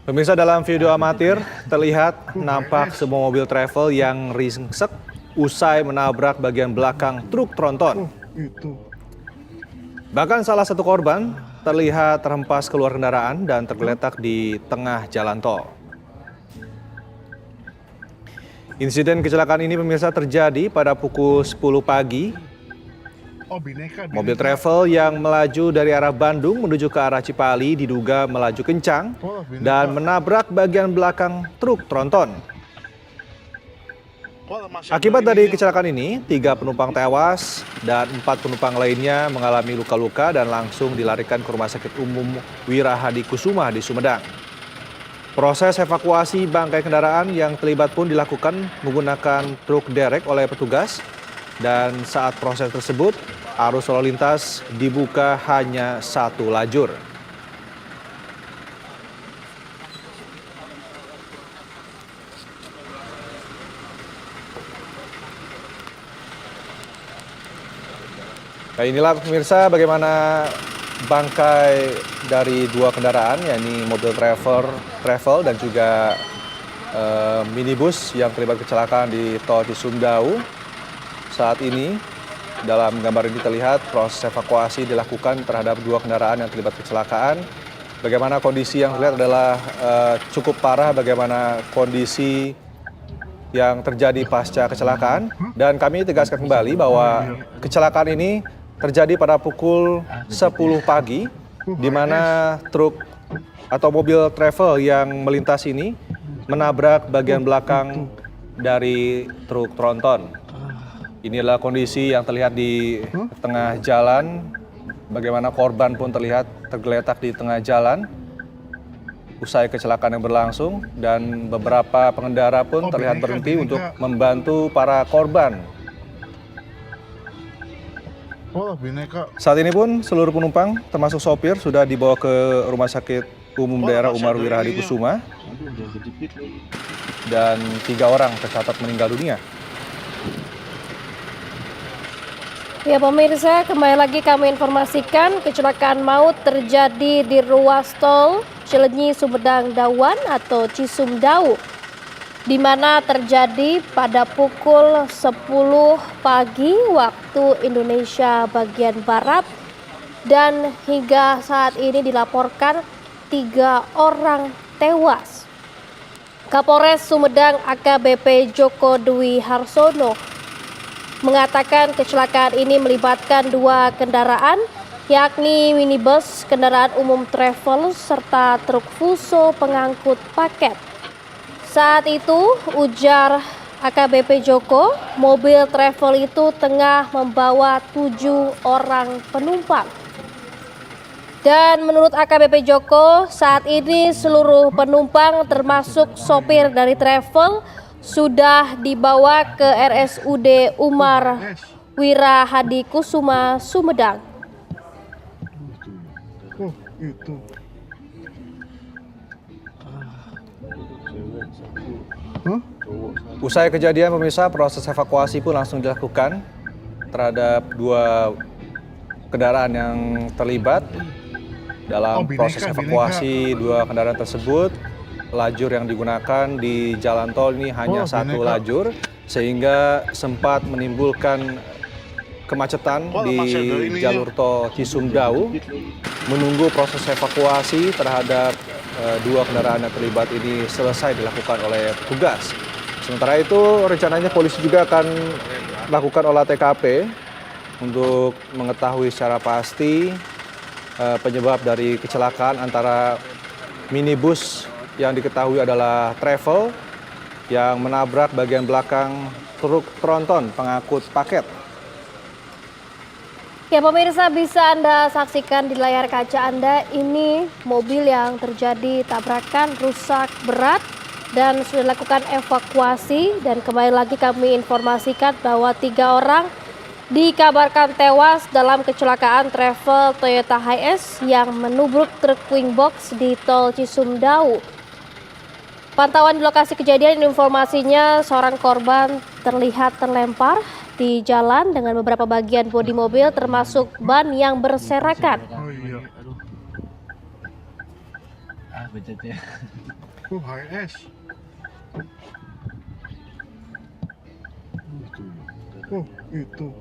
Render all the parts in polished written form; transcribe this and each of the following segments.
Pemirsa, dalam video amatir terlihat nampak sebuah mobil travel yang ringsek usai menabrak bagian belakang truk tronton. Bahkan salah satu korban terlihat terhempas keluar kendaraan dan tergeletak di tengah jalan tol. Insiden kecelakaan ini pemirsa terjadi pada pukul 10 pagi. Mobil travel yang melaju dari arah Bandung menuju ke arah Cipali diduga melaju kencang dan menabrak bagian belakang truk tronton. Akibat dari kecelakaan ini, 3 penumpang tewas dan 4 penumpang lainnya mengalami luka-luka dan langsung dilarikan ke Rumah Sakit Umum Wira Hadi Kusuma di Sumedang. Proses evakuasi bangkai kendaraan yang terlibat pun dilakukan menggunakan truk derek oleh petugas, dan saat proses tersebut, arus lalu lintas dibuka hanya satu lajur. Nah, inilah pemirsa bagaimana bangkai dari 2 kendaraan, yakni mobil travel dan juga minibus yang terlibat kecelakaan di tol Cisumdawu. Saat ini dalam gambar ini terlihat proses evakuasi dilakukan terhadap 2 kendaraan yang terlibat kecelakaan. Bagaimana kondisi yang terlihat adalah cukup parah, bagaimana kondisi yang terjadi pasca kecelakaan. Dan kami tegaskan kembali bahwa kecelakaan ini terjadi pada pukul 10 pagi, di mana truk atau mobil travel yang melintas ini menabrak bagian belakang dari truk tronton. Inilah kondisi yang terlihat di tengah jalan, bagaimana korban pun terlihat tergeletak di tengah jalan usai kecelakaan yang berlangsung, dan beberapa pengendara pun terlihat berhenti untuk membantu para korban. Saat ini pun seluruh penumpang termasuk sopir sudah dibawa ke Rumah Sakit Umum Daerah Umar Wira Hadi Kusuma, dan 3 orang tercatat meninggal dunia. Ya pemirsa, kembali lagi kami informasikan kecelakaan maut terjadi di ruas tol Cilenyi Sumedang Dawan atau Cisumdawu, di mana terjadi pada pukul 10 pagi waktu Indonesia bagian Barat, dan hingga saat ini dilaporkan 3 orang tewas. Kapolres Sumedang AKBP Joko Dwi Harsono mengatakan kecelakaan ini melibatkan 2 kendaraan, yakni minibus, kendaraan umum travel, serta truk fuso pengangkut paket. Saat itu, ujar AKBP Joko, mobil travel itu tengah membawa 7 orang penumpang. Dan menurut AKBP Joko, saat ini seluruh penumpang termasuk sopir dari travel sudah dibawa ke RSUD Umar Wira Hadi Kusuma, Sumedang. Usai kejadian pemirsa, proses evakuasi pun langsung dilakukan terhadap 2 kendaraan yang terlibat. Dalam proses evakuasi 2 kendaraan tersebut, lajur yang digunakan di jalan tol ini hanya satu lajur, sehingga sempat menimbulkan kemacetan di jalur tol Cisumdawu menunggu proses evakuasi terhadap 2 kendaraan yang terlibat ini selesai dilakukan oleh petugas. Sementara itu rencananya polisi juga akan melakukan olah TKP untuk mengetahui secara pasti penyebab dari kecelakaan antara minibus yang diketahui adalah travel yang menabrak bagian belakang truk tronton pengangkut paket. Ya pemirsa, bisa Anda saksikan di layar kaca Anda, ini mobil yang terjadi tabrakan rusak berat dan sudah dilakukan evakuasi. Dan kembali lagi kami informasikan bahwa 3 orang dikabarkan tewas dalam kecelakaan travel Toyota Hiace yang menubruk truk wingbox di tol Cisumdawu. Pantauan di lokasi kejadian, informasinya seorang korban terlihat terlempar di jalan dengan beberapa bagian bodi mobil termasuk ban yang berserakan. Ah, becetnya. HS. Oh, itu.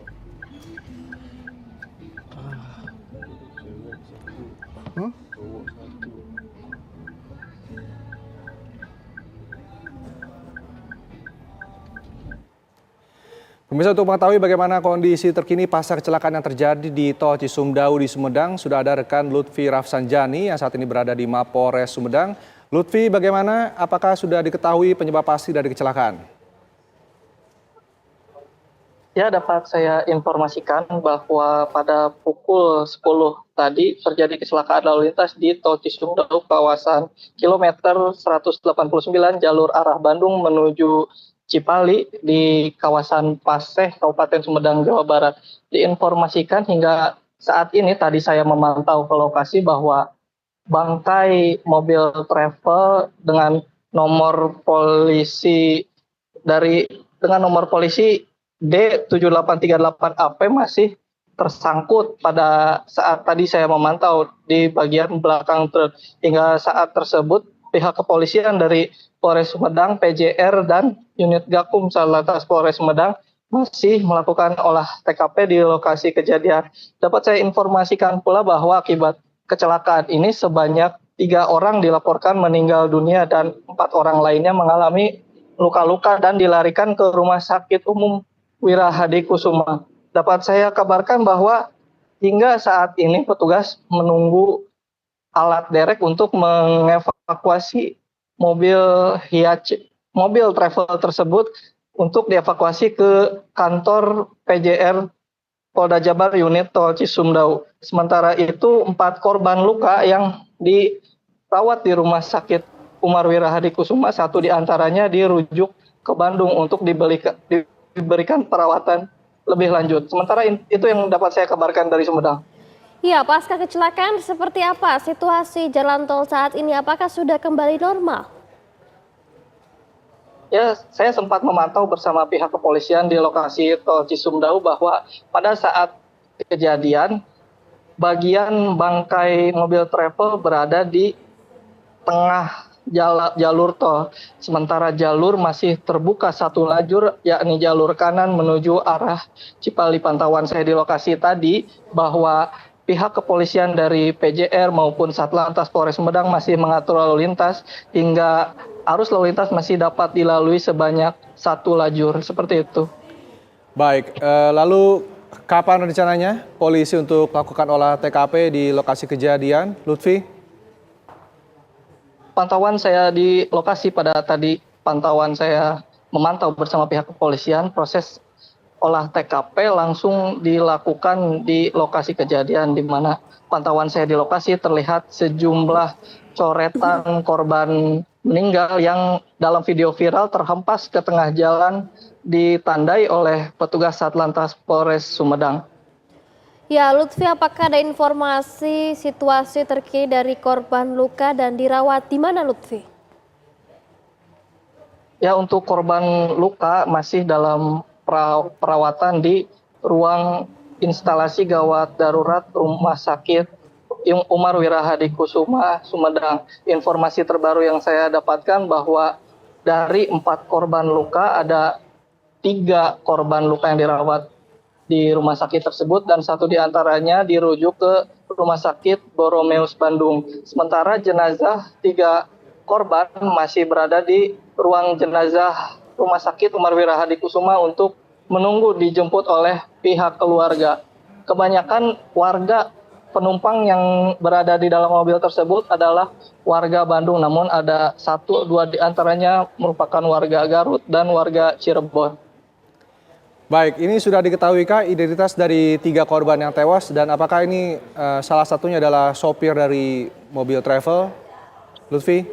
Hah? Pemirsa, untuk mengetahui bagaimana kondisi terkini pasca kecelakaan yang terjadi di Tol Cisumdawu di Sumedang, sudah ada rekan Lutfi Rafsanjani yang saat ini berada di Mapolres Sumedang. Lutfi, bagaimana? Apakah sudah diketahui penyebab pasti dari kecelakaan? Ya, dapat saya informasikan bahwa pada pukul 10 tadi terjadi kecelakaan lalu lintas di Tol Cisumdawu kawasan kilometer 189 jalur arah Bandung menuju Cipali di kawasan Paseh, Kabupaten Sumedang, Jawa Barat. Diinformasikan hingga saat ini tadi saya memantau ke lokasi bahwa bangkai mobil travel dengan nomor polisi dengan nomor polisi D7838AP masih tersangkut pada saat tadi saya memantau di bagian belakang truk. Hingga saat tersebut pihak kepolisian dari Polres Sumedang, PJR, dan unit Gakum Satlantas Polres Sumedang masih melakukan olah TKP di lokasi kejadian. Dapat saya informasikan pula bahwa akibat kecelakaan ini sebanyak 3 orang dilaporkan meninggal dunia dan 4 orang lainnya mengalami luka-luka dan dilarikan ke Rumah Sakit Umum Wirahadi Kusuma. Dapat saya kabarkan bahwa hingga saat ini petugas menunggu alat derek untuk mengevakuasi mobil travel tersebut untuk dievakuasi ke kantor PJR Polda Jabar unit Tol Cisumdawu. Sementara itu 4 korban luka yang dirawat di Rumah Sakit Umar Wirahadi Kusuma, 1 diantaranya dirujuk ke Bandung untuk diberikan perawatan lebih lanjut. Sementara itu yang dapat saya kabarkan dari Sumedang. Iya, pasca kecelakaan seperti apa situasi jalan tol saat ini? Apakah sudah kembali normal? Ya, saya sempat memantau bersama pihak kepolisian di lokasi Tol Cisumdawu bahwa pada saat kejadian bagian bangkai mobil travel berada di tengah jalur tol. Sementara jalur masih terbuka 1 lajur, yakni jalur kanan menuju arah Cipali. Pantauan saya di lokasi tadi bahwa pihak kepolisian dari PJR maupun Satlantas Polres Sumedang masih mengatur lalu lintas hingga arus lalu lintas masih dapat dilalui sebanyak 1 lajur, seperti itu. Baik, lalu kapan rencananya polisi untuk melakukan olah TKP di lokasi kejadian, Lutfi? Pantauan saya di lokasi pada tadi, pantauan saya memantau bersama pihak kepolisian, proses olah TKP langsung dilakukan di lokasi kejadian, di mana pantauan saya di lokasi terlihat sejumlah coretan korban meninggal yang dalam video viral terhempas ke tengah jalan ditandai oleh petugas Satlantas Polres Sumedang. Ya, Lutfi, apakah ada informasi situasi terkini dari korban luka dan dirawat di mana, Lutfi? Ya, untuk korban luka masih dalam perawatan di ruang instalasi gawat darurat Rumah Sakit Umar Wirahadi Kusuma, Sumedang. Informasi terbaru yang saya dapatkan bahwa dari 4 korban luka ada 3 korban luka yang dirawat di rumah sakit tersebut dan 1 diantaranya dirujuk ke Rumah Sakit Boromeus Bandung. Sementara jenazah 3 korban masih berada di ruang jenazah Rumah Sakit Umar Wirahadi Kusuma untuk menunggu dijemput oleh pihak keluarga. Kebanyakan warga penumpang yang berada di dalam mobil tersebut adalah warga Bandung, namun ada 1-2 diantaranya merupakan warga Garut dan warga Cirebon. Baik, ini sudah diketahui kah identitas dari 3 korban yang tewas dan apakah ini salah satunya adalah sopir dari mobil travel, Lutfi?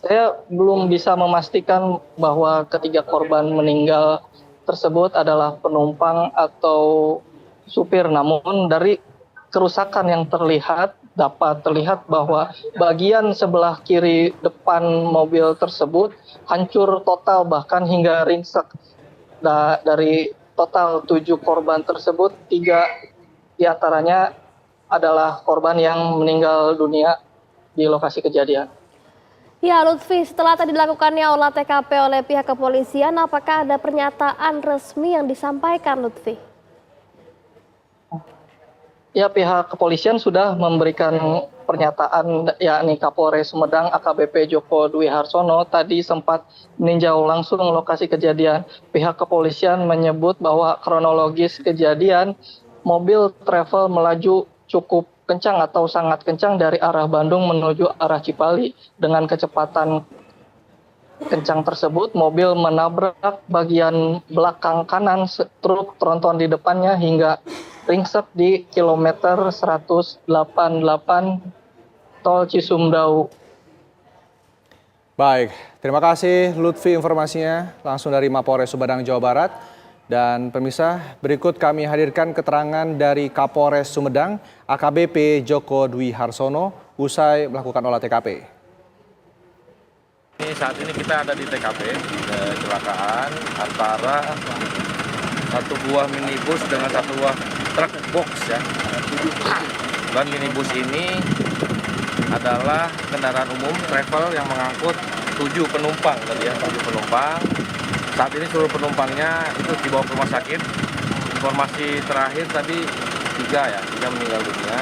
Saya belum bisa memastikan bahwa ketiga korban meninggal tersebut adalah penumpang atau supir, namun dari kerusakan yang dapat terlihat bahwa bagian sebelah kiri depan mobil tersebut hancur total bahkan hingga ringsek. Dari total 7 korban tersebut 3 diantaranya adalah korban yang meninggal dunia di lokasi kejadian. Ya, Lutfi, setelah tadi dilakukannya olah TKP oleh pihak kepolisian, apakah ada pernyataan resmi yang disampaikan, Lutfi? Ya, pihak kepolisian sudah memberikan pernyataan, yakni Kapolres Sumedang AKBP Joko Dwi Harsono tadi sempat meninjau langsung lokasi kejadian. Pihak kepolisian menyebut bahwa kronologis kejadian mobil travel melaju cukup kencang atau sangat kencang dari arah Bandung menuju arah Cipali. Dengan kecepatan kencang tersebut, mobil menabrak bagian belakang kanan truk tronton di depannya hingga ringsek di kilometer 188 tol Cisumdawu. Baik, terima kasih Lutfi informasinya langsung dari Mapolres Sumedang, Jawa Barat. Dan pemirsa, berikut kami hadirkan keterangan dari Kapolres Sumedang AKBP Joko Dwi Harsono usai melakukan olah TKP. Saat ini kita ada di TKP kecelakaan antara satu buah minibus dengan satu buah truk box ya. Dan minibus ini adalah kendaraan umum travel yang mengangkut 7 penumpang tadi ya, 7 penumpang. Saat ini seluruh penumpangnya itu dibawa ke rumah sakit. Informasi terakhir tadi 3 meninggal dunia.